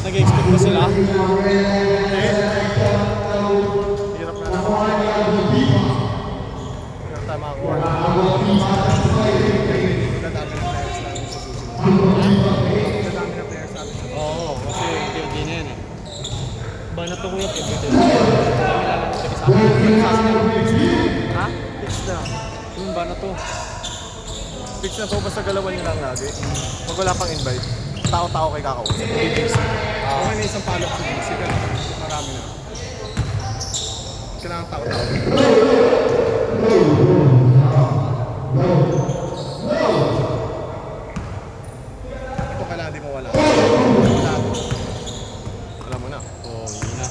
Nag-expect ba sila? Hirap na naman. Hirap tayo makakuha. Dadami ng players namin sa susunod. Dadami ng players namin sa susunod. Oo, kasi hindi na yan eh. Ba na ito kuya, everyday. Dami lang natin sa kasama. Ha? Fix na. Yung ba na to? Fix na to, basta galawan nyo lang lagi. Pag wala pang invite, tao-tao kay kakausap. Okay na isang follow-up sa DC, pero marami na. Kailangan tao-tao. Ito kailangan di mo wala. Alam mo na. Oo, yun na.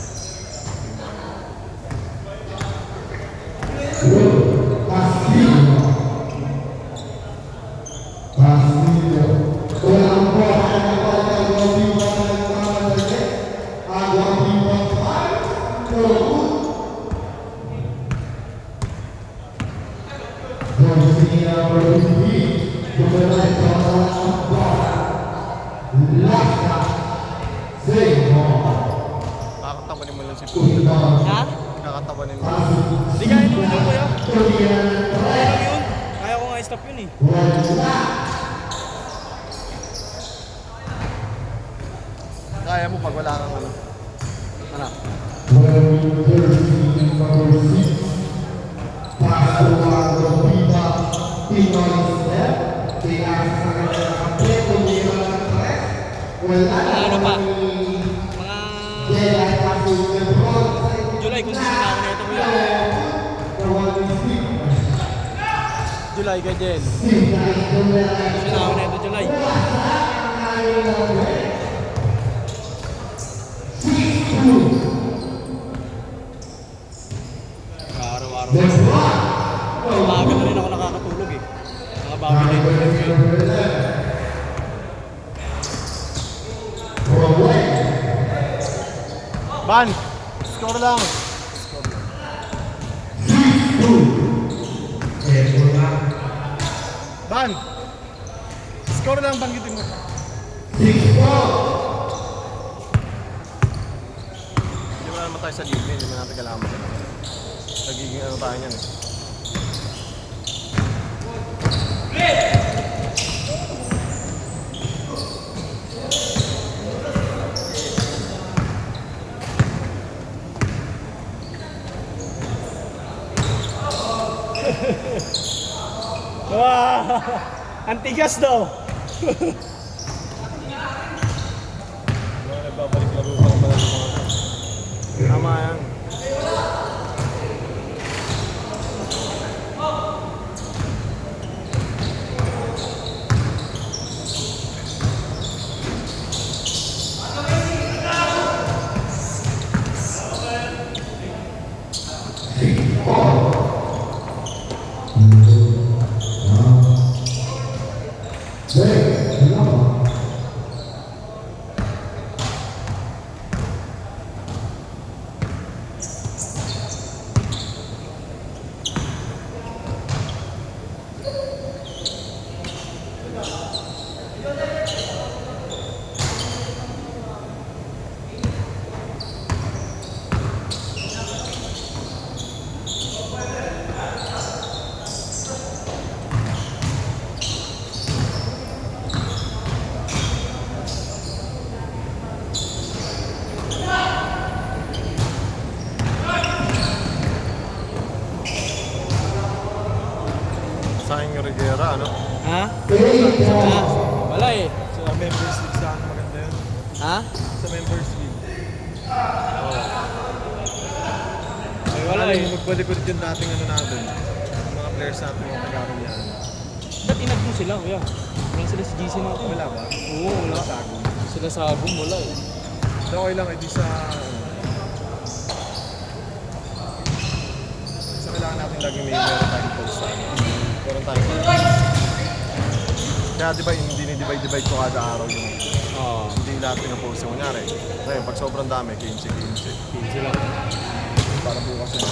Kakatabanin mo lang si Puto. Ha? Kakatabanin mo. Hindi kaya naman yun kuya. Kaya lang yun. Kaya ko nga i-stop yun eh. Kaya mo pag wala kang ano. Ano? Ano pa? Mga July kung sino na ako nito kuya. July ka Jen. Sino na ako nito July. Araw-araw. Umaga na rin ako nakakatulog eh. Nakabawi na ito. Ban! Score lang! Ban! Score lang, banggitin mo. Hindi mo naman tayo sa libre, hindi mo natin kailangan mo. Nagiging ano tayo niyan eh. Wow! Antigas daw! Nagbabalik laro pa naman ang mga to. Tama yan. Pera, ano? Ha? Ha? Wala eh. Sa members league sa maganda yun. Ha? Sa members league. Ay, wala eh. Magpalikod yung dating ano natin. Yung mga players natin mga tagarong yan. Ba't inag mo sila, kuya? Wala sila si GC natin. Wala ba? Oo, wala. Sagong. Sila sa agum, wala eh. So, okay lang, edi sa... Sa kailangan natin lagi may meron tayong post. Meron tayong kaya di ba, hindi ni-divide ko kada araw yung Oo. hindi lahat pinapost yung kunyari. Ngayon, pag sobrang dami, 15. 15 lang. Para bukas yun.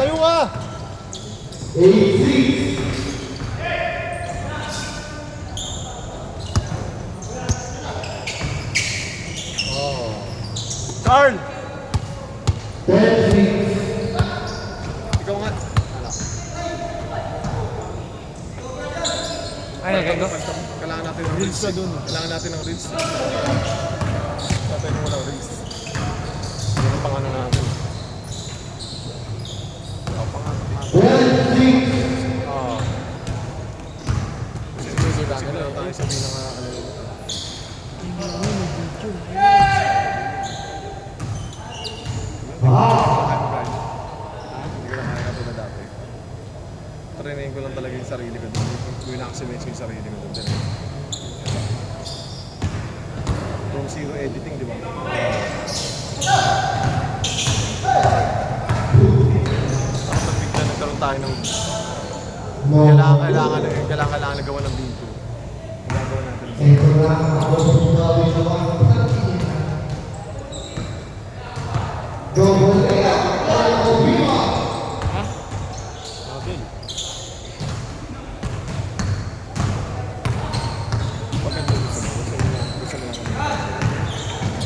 Tayo ka! Carl! Ikaw nga. Ay, nagano? Kailangan natin ng reels. Kailangan natin ng reels. Tatay mo ng reels. Yan ang pangano natin. Pangano natin. Oo. Kasi na tayo sabihin na nga ano. Hindi ko na kaya katulad dati. Training ko lang talaga yung sarili ko doon. Relaximate yung sarili ko doon. From zero editing, di ba? Kapag bigla nagkaroon tayo ng kailangan nagawa ng B2. Nagagawa natin. Ha? Okay. Pagka gusto mo lang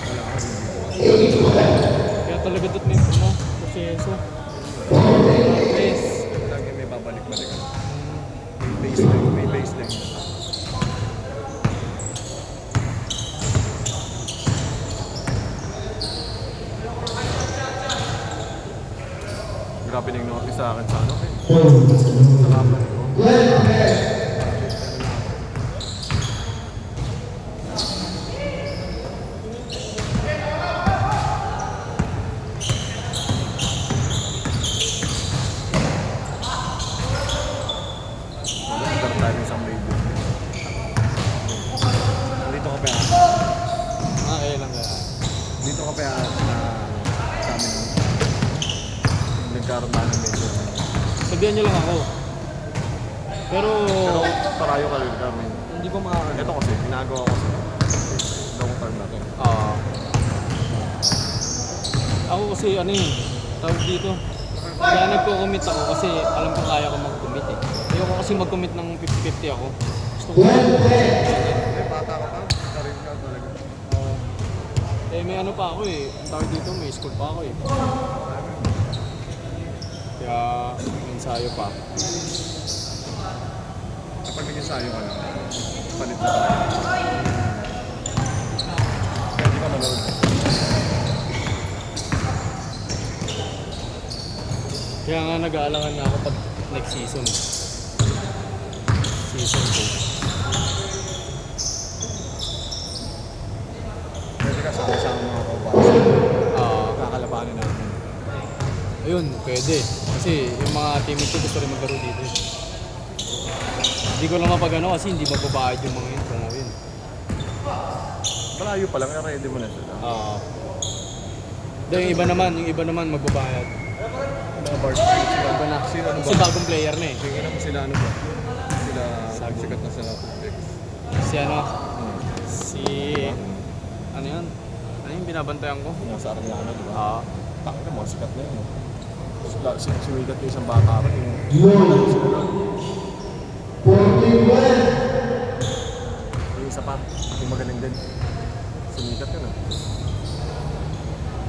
wala kasi. Kaya talaga doon may ano, proseso. Yes. Lagi may babalik-balik. May baseline. Grabe na yung notice sa akin sa ano eh. Sa laban ko. Magandang tayo ng isang radio. Dito ka pa Okay lang kaya. Dito ka pa na sa amin nagkaroon na ng medyo. Sabihan nyo lang ako. Pero Parayo ka rin kami. hindi ko makakagawa. Ito kasi, ginagawa ko sa long term na to. Ako kasi ano eh, tawag dito. Kaya nagko-commit ako kasi alam ko kaya ko mag-commit eh. Ayoko kasi mag-commit ng 50-50 ako. Gusto ko Bata ka pa, karin ka talaga. may ano pa ako eh. Ang tawag dito, may school pa ako eh. Kaya may ensayo pa. Kapag nag-ensayo ka na, palit na tayo. Kaya di ka manood. Kaya nga nag-aalangan na ako pag next season. Season 2. Pwede ka sama-sama mga kaubasa. Kakalabanin natin. Ayun, pwede. Kasi yung mga teammate ko gusto rin maglaro dito eh. Hindi ko lang mapagano kasi hindi magbabayad yung mga yun kung yun. Malayo pa lang, ready mo na sila. Yung iba naman magbabayad. Mga bars, sila Iba na. Sino ano ba? Kasi bagong player na eh. Tingnan mo sila ano ba? Sila sikat na sila. Si ano? Si... Ano yan? Ano yung binabantayan ko? Nasa Arellano, di ba? Ah. Takot na mga sikat na yun. Sumigat yung isang bata rin. Yung isa pa, yung magaling din. Sumikat yun.